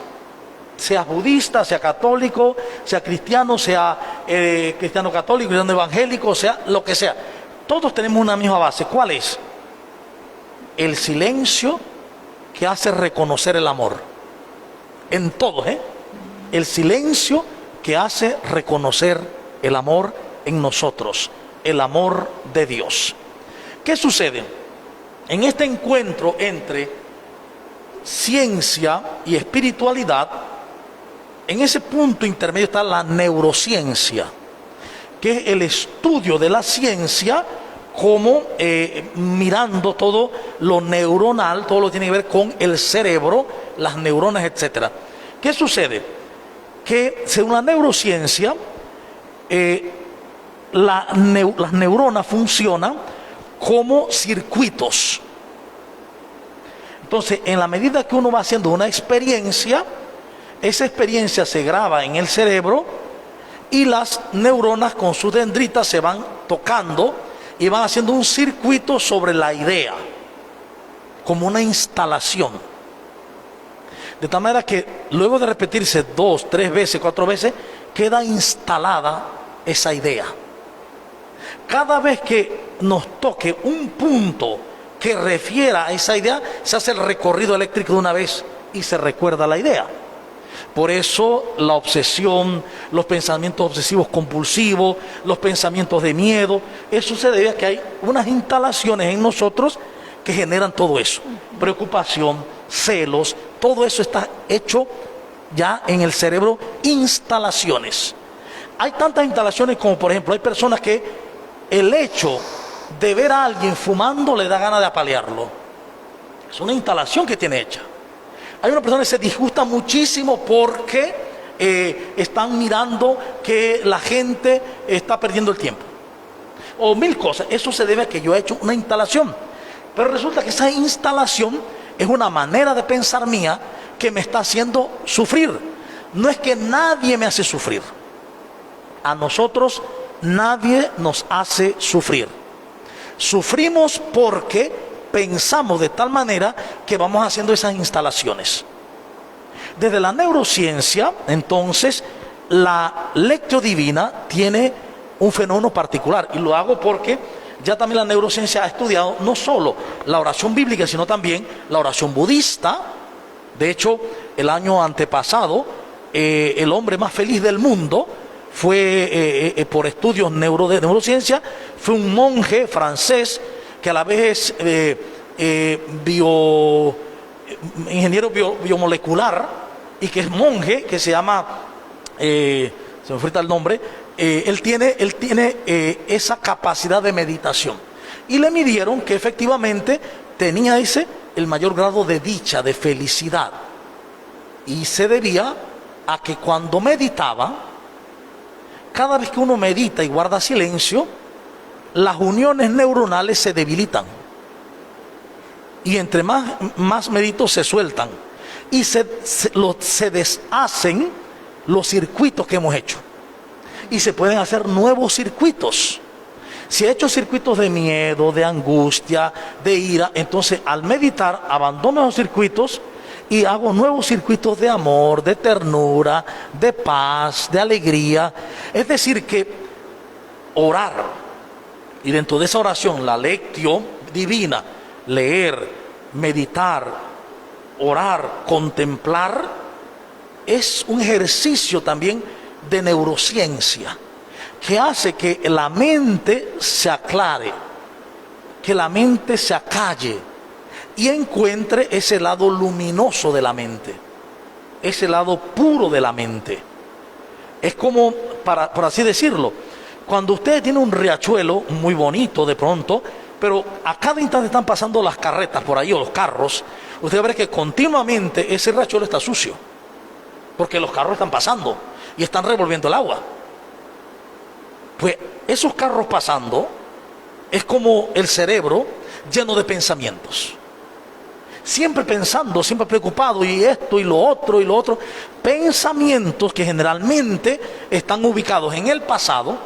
sea budista, sea católico, sea cristiano, sea cristiano católico, cristiano evangélico, sea lo que sea. Todos tenemos una misma base. ¿Cuál es? El silencio que hace reconocer el amor. En todos, el silencio que hace reconocer el amor en nosotros, el amor de Dios. ¿Qué sucede? En este encuentro entre ciencia y espiritualidad, en ese punto intermedio está la neurociencia, que es el estudio de la ciencia como mirando todo lo neuronal, todo lo que tiene que ver con el cerebro, las neuronas, etc. ¿Qué sucede? Que según la neurociencia, las neuronas funcionan como circuitos. Entonces, en la medida que uno va haciendo una experiencia, esa experiencia se graba en el cerebro y las neuronas con sus dendritas se van tocando y van haciendo un circuito sobre la idea, como una instalación. De tal manera que luego de repetirse 2, 3 veces, 4 veces, queda instalada esa idea. Cada vez que nos toque un punto que refiera a esa idea, se hace el recorrido eléctrico de una vez y se recuerda la idea. Por eso la obsesión, los pensamientos obsesivos compulsivos, los pensamientos de miedo, eso se debe a que hay unas instalaciones en nosotros que generan todo eso. Preocupación, celos, todo eso está hecho ya en el cerebro, instalaciones. Hay tantas instalaciones como, por ejemplo, hay personas que el hecho de ver a alguien fumando le da ganas de apalearlo. Es una instalación que tiene hecha. Hay una persona que se disgusta muchísimo porque están mirando que la gente está perdiendo el tiempo. O mil cosas. Eso se debe a que yo he hecho una instalación. Pero resulta que esa instalación es una manera de pensar mía que me está haciendo sufrir. No es que nadie me hace sufrir. A nosotros nadie nos hace sufrir. Sufrimos porque pensamos de tal manera que vamos haciendo esas instalaciones. Desde la neurociencia, entonces, la lectio divina tiene un fenómeno particular. Y lo hago porque ya también la neurociencia ha estudiado no solo la oración bíblica, sino también la oración budista. De hecho, el año antepasado, el hombre más feliz del mundo fue, por estudios de neurociencia, fue un monje francés que a la vez es ingeniero biomolecular y que es monje, que se llama, se me falta el nombre, él tiene esa capacidad de meditación. Y le midieron que efectivamente tenía el mayor grado de dicha, de felicidad. Y se debía a que cuando meditaba, cada vez que uno medita y guarda silencio, las uniones neuronales se debilitan. Y entre más medito se sueltan. Y se deshacen los circuitos que hemos hecho. Y se pueden hacer nuevos circuitos. Si he hecho circuitos de miedo, de angustia, de ira, entonces al meditar abandono esos circuitos y hago nuevos circuitos de amor, de ternura, de paz, de alegría. Es decir que orar, y dentro de esa oración la lectio divina, leer, meditar, orar, contemplar, es un ejercicio también de neurociencia que hace que la mente se aclare, que la mente se acalle y encuentre ese lado luminoso de la mente, ese lado puro de la mente. Es como, por así decirlo, cuando usted tiene un riachuelo muy bonito de pronto, pero a cada instante están pasando las carretas por ahí o los carros, usted va a ver que continuamente ese riachuelo está sucio, porque los carros están pasando y están revolviendo el agua. Pues esos carros pasando es como el cerebro lleno de pensamientos. Siempre pensando, siempre preocupado, y esto, y lo otro, y lo otro. Pensamientos que generalmente están ubicados en el pasado.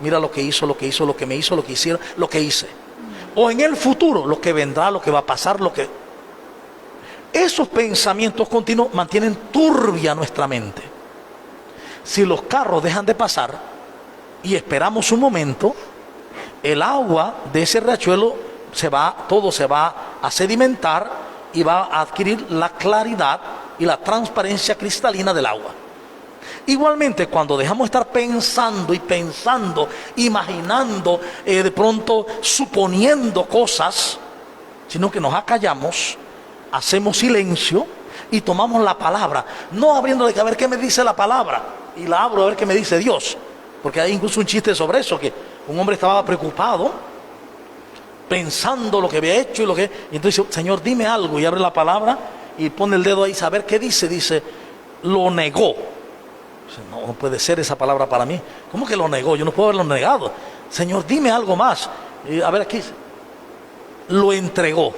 Mira lo que hizo, lo que hizo, lo que me hizo, lo que hicieron, lo que hice. O en el futuro, lo que vendrá, lo que va a pasar, lo que... Esos pensamientos continuos mantienen turbia nuestra mente. Si los carros dejan de pasar y esperamos un momento, el agua de ese riachuelo todo se va a sedimentar y va a adquirir la claridad y la transparencia cristalina del agua. Igualmente, cuando dejamos de estar pensando y pensando, imaginando, de pronto suponiendo cosas, sino que nos acallamos, hacemos silencio y tomamos la palabra, no abriéndole que a ver qué me dice la palabra, y la abro a ver qué me dice Dios, porque hay incluso un chiste sobre eso, que un hombre estaba preocupado, pensando lo que había hecho y entonces dice, Señor, dime algo, y abre la palabra y pone el dedo ahí, a ver qué dice, lo negó. No puede ser esa palabra para mí. ¿Cómo que lo negó? Yo no puedo haberlo negado. Señor, dime algo más. A ver aquí, lo entregó.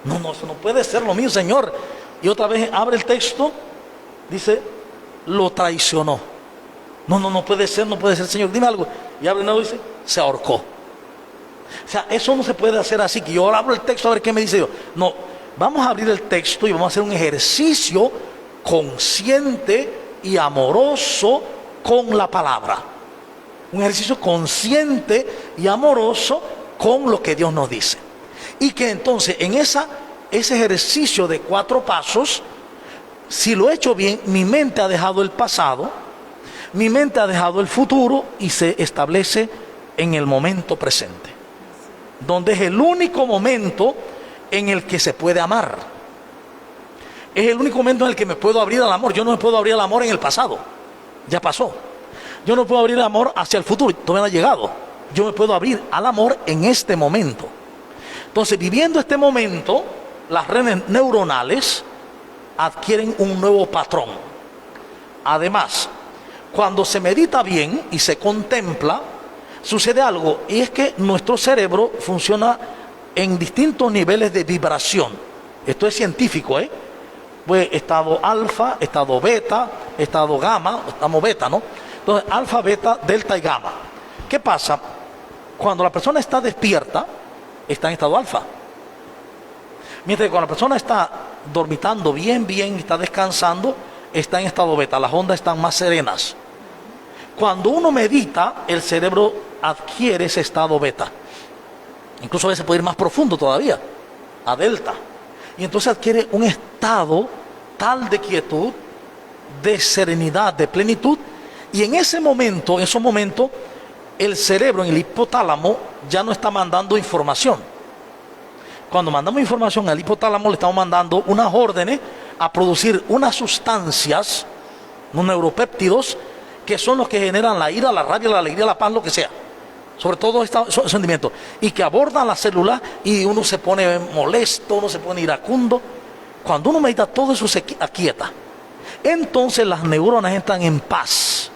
No, eso no puede ser lo mío, Señor. Y otra vez abre el texto, dice, lo traicionó. No puede ser, Señor, dime algo. Y abre el nuevo y dice, se ahorcó. O sea, eso no se puede hacer así, que yo abro el texto a ver qué me dice Dios. No, vamos a abrir el texto y vamos a hacer un ejercicio consciente y amoroso con la palabra. Un ejercicio consciente y amoroso con lo que Dios nos dice. Y que entonces en ese ejercicio de 4 pasos, si lo he hecho bien, mi mente ha dejado el pasado, mi mente ha dejado el futuro y se establece en el momento presente, donde es el único momento en el que se puede amar. Es el único momento en el que me puedo abrir al amor. Yo no me puedo abrir al amor en el pasado, ya pasó. Yo no puedo abrir el amor hacia el futuro, todavía no ha llegado. Yo me puedo abrir al amor en este momento. Entonces, viviendo este momento, las redes neuronales adquieren un nuevo patrón. Además, cuando se medita bien y se contempla, sucede algo, y es que nuestro cerebro funciona en distintos niveles de vibración. Esto es científico, pues estado alfa, estado beta, estado gamma, estamos beta, ¿no? Entonces, alfa, beta, delta y gamma. ¿Qué pasa? Cuando la persona está despierta, está en estado alfa. Mientras que cuando la persona está dormitando bien, está descansando, está en estado beta. Las ondas están más serenas. Cuando uno medita, el cerebro adquiere ese estado beta. Incluso a veces puede ir más profundo todavía, a delta. Y entonces adquiere un estado tal de quietud, de serenidad, de plenitud. Y en esos momentos, el cerebro, en el hipotálamo, ya no está mandando información. Cuando mandamos información al hipotálamo, le estamos mandando unas órdenes a producir unas sustancias, unos neuropéptidos, que son los que generan la ira, la rabia, la alegría, la paz, lo que sea. Sobre todo estos sentimientos. Y que abordan la célula y uno se pone molesto, uno se pone iracundo. Cuando uno medita, todo eso se aquieta. Entonces las neuronas entran en paz.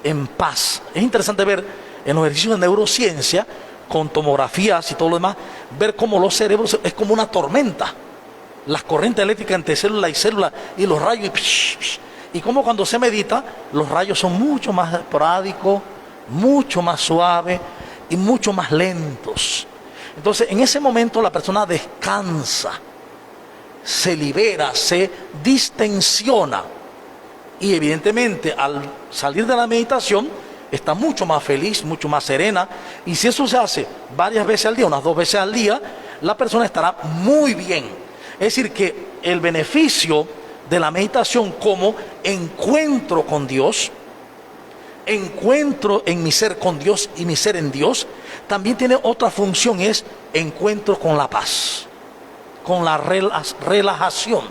En paz. Es interesante ver en los ejercicios de neurociencia, con tomografías y todo lo demás, ver cómo los cerebros es como una tormenta. Las corrientes eléctricas entre célula y célula y los rayos. Y como cuando se medita, los rayos son mucho más esporádicos, mucho más suaves y mucho más lentos. Entonces, en ese momento la persona descansa, se libera, se distensiona. Y evidentemente, al salir de la meditación, está mucho más feliz, mucho más serena. Y si eso se hace varias veces al día, unas 2 veces al día, la persona estará muy bien. Es decir, que el beneficio de la meditación como encuentro con Dios, encuentro en mi ser con Dios y mi ser en Dios, también tiene otra función, es encuentro con la paz, con la relajación,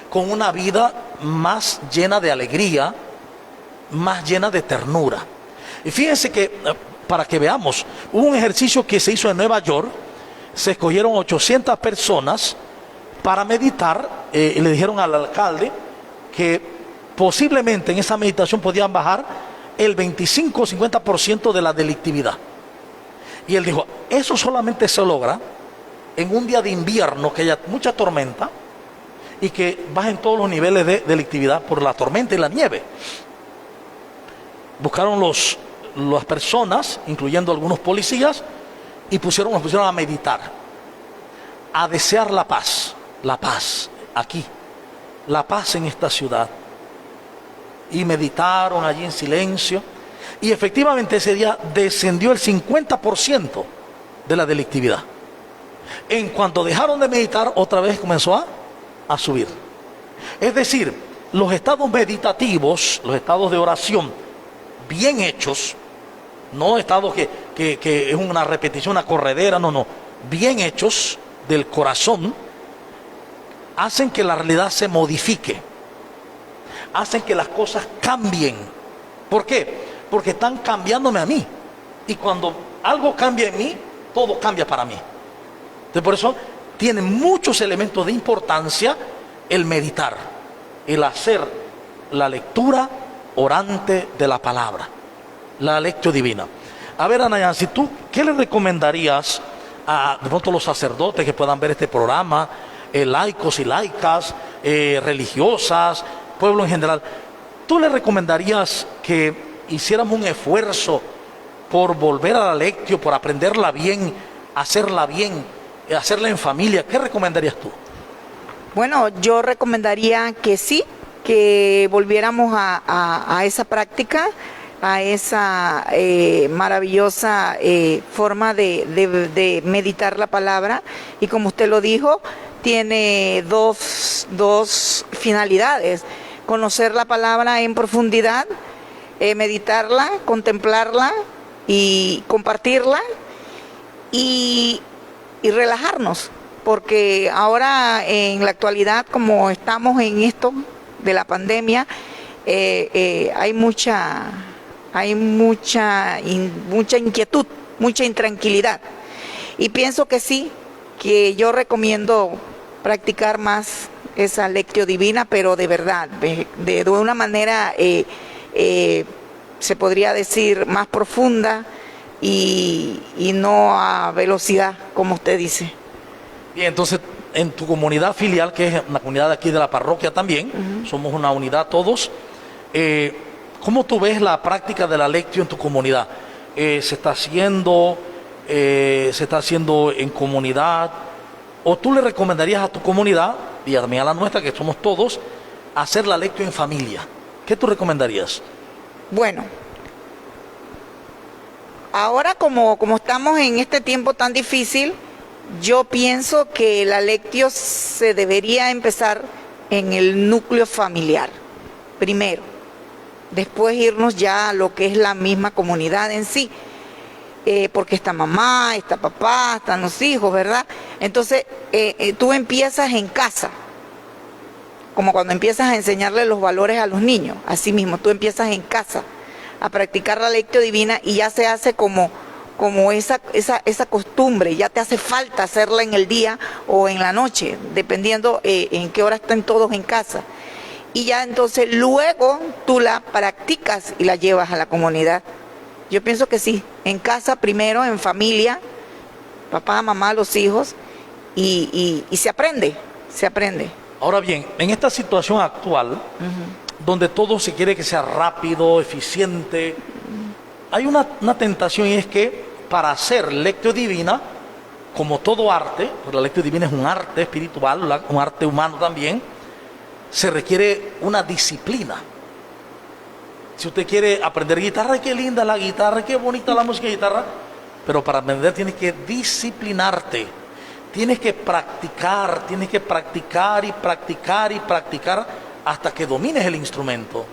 con una vida más llena de alegría, más llena de ternura. Y fíjense que, para que veamos, hubo un ejercicio que se hizo en Nueva York. Se escogieron 800 personas para meditar, y le dijeron al alcalde que posiblemente en esa meditación podían bajar el 25 o 50% de la delictividad. Y él dijo, eso solamente se logra en un día de invierno, que haya mucha tormenta y que bajen todos los niveles de delictividad por la tormenta y la nieve. Buscaron las personas, incluyendo algunos policías, y nos pusieron a meditar, a desear la paz aquí, la paz en esta ciudad. Y meditaron allí en silencio, y efectivamente ese día descendió el 50% de la delictividad. En cuanto dejaron de meditar, otra vez comenzó a subir. Es decir, los estados meditativos, los estados de oración bien hechos, no estados que es una repetición, una corredera, no, bien hechos del corazón, hacen que la realidad se modifique, hacen que las cosas cambien. ¿Por qué? Porque están cambiándome a mí, y cuando algo cambia en mí, todo cambia para mí. Entonces, por eso tiene muchos elementos de importancia el meditar, el hacer la lectura orante de la palabra, la lectio divina. A ver, Ana Yancy, ¿tú qué le recomendarías a de pronto los sacerdotes que puedan ver este programa, laicos y laicas, religiosas, pueblo en general? ¿Tú le recomendarías que hiciéramos un esfuerzo por volver a la lectio, por aprenderla bien, hacerla en familia? ¿Qué recomendarías tú? Bueno, yo recomendaría que sí, que volviéramos a esa práctica, a esa maravillosa forma de meditar la palabra. Y como usted lo dijo, tiene dos finalidades: conocer la palabra en profundidad, meditarla, contemplarla y compartirla, y relajarnos, porque ahora en la actualidad, como estamos en esto de la pandemia, hay mucha inquietud, mucha intranquilidad, y pienso que sí, que yo recomiendo practicar más esa lectio divina, pero de verdad, de una manera se podría decir más profunda, y no a velocidad, como usted dice. Bien, entonces en tu comunidad filial, que es una comunidad aquí de la parroquia también, somos una unidad todos, ¿cómo tú ves la práctica de la lectio en tu comunidad? ¿Se está haciendo en comunidad? ¿O tú le recomendarías a tu comunidad, y también a la nuestra, que somos todos, hacer la lectio en familia? ¿Qué tú recomendarías? Bueno, ahora como estamos en este tiempo tan difícil, yo pienso que la lectio se debería empezar en el núcleo familiar, primero. Después irnos ya a lo que es la misma comunidad en sí, porque está mamá, está papá, están los hijos, ¿verdad? Entonces, tú empiezas en casa, como cuando empiezas a enseñarle los valores a los niños. Así mismo, tú empiezas en casa a practicar la lectio divina, y ya se hace como esa costumbre. Ya te hace falta hacerla en el día o en la noche, dependiendo en qué hora estén todos en casa. Y ya entonces luego tú la practicas y la llevas a la comunidad. Yo pienso que sí, en casa primero, en familia, papá, mamá, los hijos, y se aprende. Ahora bien, en esta situación actual, donde todo se quiere que sea rápido, eficiente, hay una tentación, y es que para hacer lectio divina, como todo arte, porque la lectio divina es un arte espiritual, un arte humano también, se requiere una disciplina. Si usted quiere aprender guitarra, qué linda la guitarra, qué bonita la música de guitarra, pero para aprender tienes que disciplinarte, tienes que practicar y practicar y practicar hasta que domines el instrumento.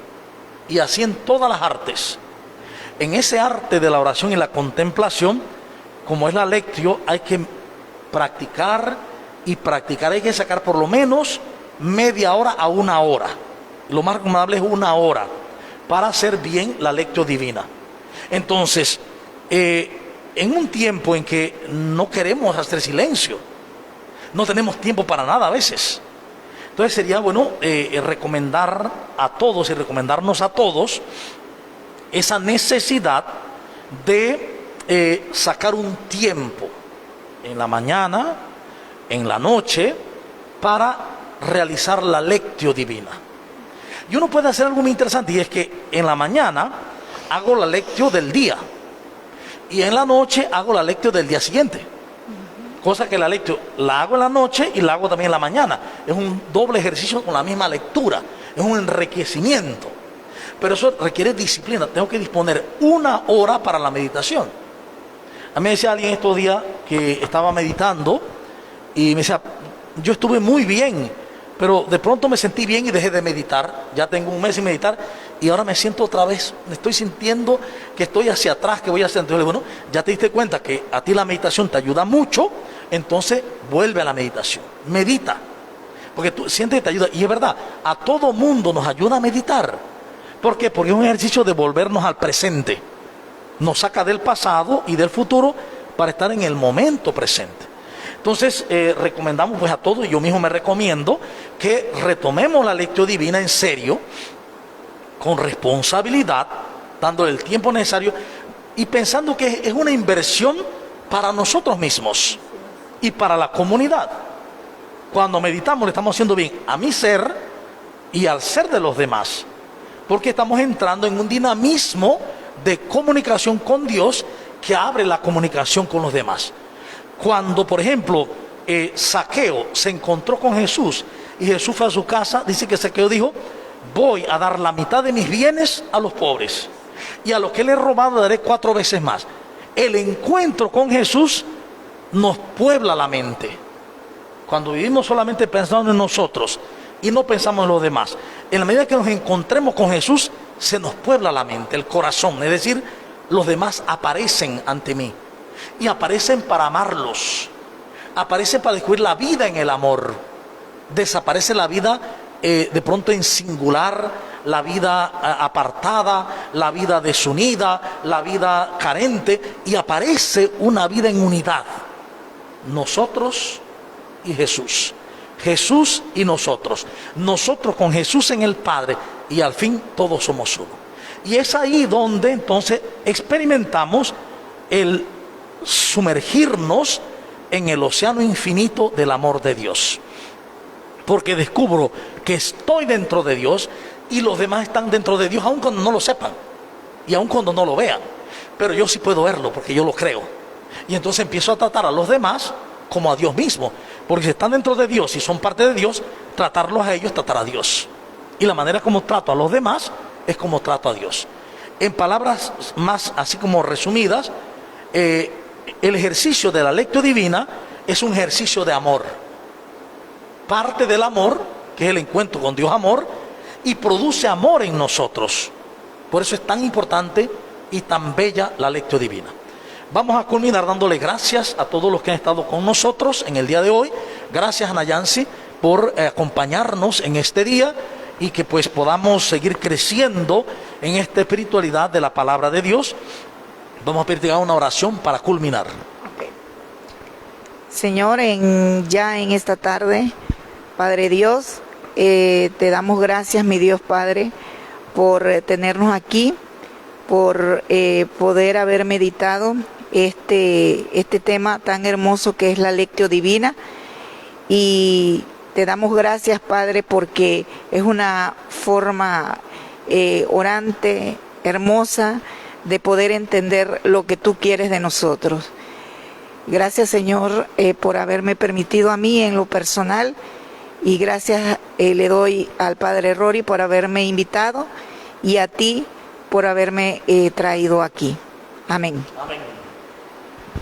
Y así en todas las artes. En ese arte de la oración y la contemplación, como es la lectio, hay que practicar y practicar. Hay que sacar por lo menos media hora a una hora. Lo más recomendable es una hora para hacer bien la lectio divina. Entonces, en un tiempo en que no queremos hacer silencio, no tenemos tiempo para nada a veces. Entonces sería bueno recomendar a todos y recomendarnos a todos esa necesidad de sacar un tiempo en la mañana, en la noche, para realizar la lectio divina. Y uno puede hacer algo muy interesante, y es que en la mañana hago la lectio del día y en la noche hago la lectio del día siguiente. Cosa que la lectio la hago en la noche y la hago también en la mañana. Es un doble ejercicio con la misma lectura, es un enriquecimiento. Pero eso requiere disciplina. Tengo que disponer una hora para la meditación. A mí me decía alguien estos días que estaba meditando y me decía, yo estuve muy bien, pero de pronto me sentí bien y dejé de meditar. Ya tengo un mes sin meditar y ahora me siento otra vez, me estoy sintiendo que estoy hacia atrás, que voy hacia atrás. Bueno, ya te diste cuenta que a ti la meditación te ayuda mucho, entonces vuelve a la meditación, medita, porque tú sientes que te ayuda. Y es verdad, a todo mundo nos ayuda a meditar. ¿Por qué? Porque es un ejercicio de volvernos al presente. Nos saca del pasado y del futuro para estar en el momento presente. Entonces, recomendamos pues a todos, y yo mismo me recomiendo, que retomemos la lectio divina en serio, con responsabilidad, dándole el tiempo necesario y pensando que es una inversión para nosotros mismos y para la comunidad. Cuando meditamos le estamos haciendo bien a mi ser y al ser de los demás, porque estamos entrando en un dinamismo de comunicación con Dios que abre la comunicación con los demás. Cuando, por ejemplo, Zaqueo se encontró con Jesús y Jesús fue a su casa, dice que Zaqueo dijo, voy a dar la mitad de mis bienes a los pobres y a los que le he robado daré 4 veces más. El encuentro con Jesús nos puebla la mente. Cuando vivimos solamente pensando en nosotros y no pensamos en los demás, en la medida que nos encontremos con Jesús, se nos puebla la mente, el corazón. Es decir, los demás aparecen ante mí y aparecen para amarlos, aparecen para descubrir la vida en el amor. Desaparece la vida de pronto en singular, la vida apartada, la vida desunida, la vida carente, y aparece una vida en unidad. Nosotros y Jesús, Jesús y nosotros con Jesús en el Padre, y al fin todos somos uno. Y es ahí donde entonces experimentamos el sumergirnos en el océano infinito del amor de Dios, porque descubro que estoy dentro de Dios y los demás están dentro de Dios, aun cuando no lo sepan y aun cuando no lo vean, pero yo sí puedo verlo porque yo lo creo. Y entonces empiezo a tratar a los demás como a Dios mismo, porque si están dentro de Dios y son parte de Dios, tratarlos a ellos, tratar a Dios. Y la manera como trato a los demás es como trato a Dios. En palabras más así como resumidas, el ejercicio de la lectio divina es un ejercicio de amor. Parte del amor, que es el encuentro con Dios amor, y produce amor en nosotros. Por eso es tan importante y tan bella la lectio divina. Vamos a culminar dándole gracias a todos los que han estado con nosotros en el día de hoy. Gracias, Ana Yancy, por acompañarnos en este día, y que pues podamos seguir creciendo en esta espiritualidad de la palabra de Dios. Vamos a pedir una oración para culminar. Okay. Señor, ya en esta tarde, Padre Dios, te damos gracias, mi Dios Padre, por tenernos aquí, por poder haber meditado este tema tan hermoso que es la lectio divina. Y te damos gracias, Padre, porque es una forma orante, hermosa, de poder entender lo que tú quieres de nosotros. Gracias, Señor, por haberme permitido a mí en lo personal, y gracias le doy al Padre Rory por haberme invitado, y a ti por haberme traído aquí. Amén. Amén.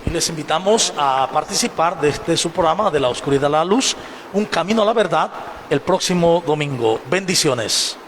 Y les invitamos a participar de este su programa de la oscuridad a la luz, un camino a la verdad, el próximo domingo. Bendiciones.